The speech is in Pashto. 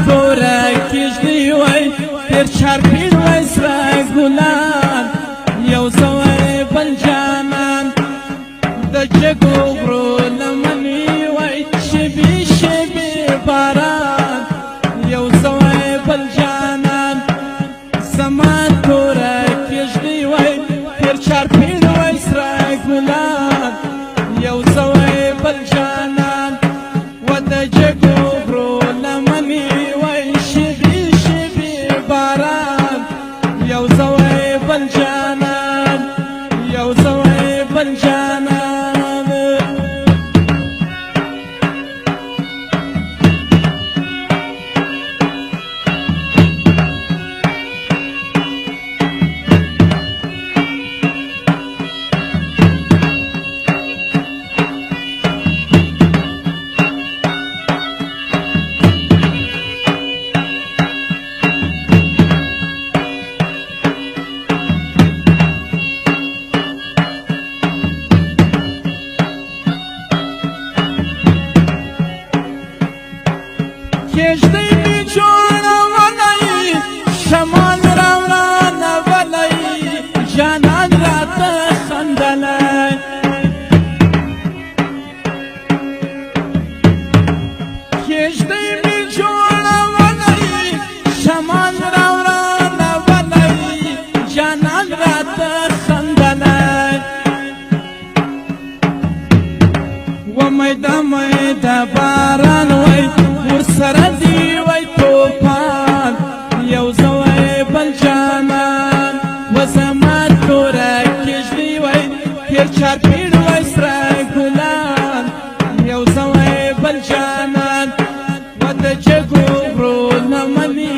تورا کشتی وای تیر چارپین وای سرا گلان یو زوی بل جانان د جگو غرو لمنی وای شبی شبی باران یو زوی بل جانان زما تورا کشتی وای تیر چارپین وای سرا گلان یو زوی بل جانان و د جگو غرو لمنی وای شبی شبی باران یو زوی بل جانان یو زوی بل جانان کشتی می جوړولای شمال راوړانه ولای جانان راته خندلای کشتی می جوړولای شمال راوړانه ولای جانان راته خندلای و میدا باران وای سره دی وای توفان یو زوی بل جانان و زما تورا کشتی وای تیر چارپین وای سرا گلان یو زوی بل جانان و د جگو غرو لمنی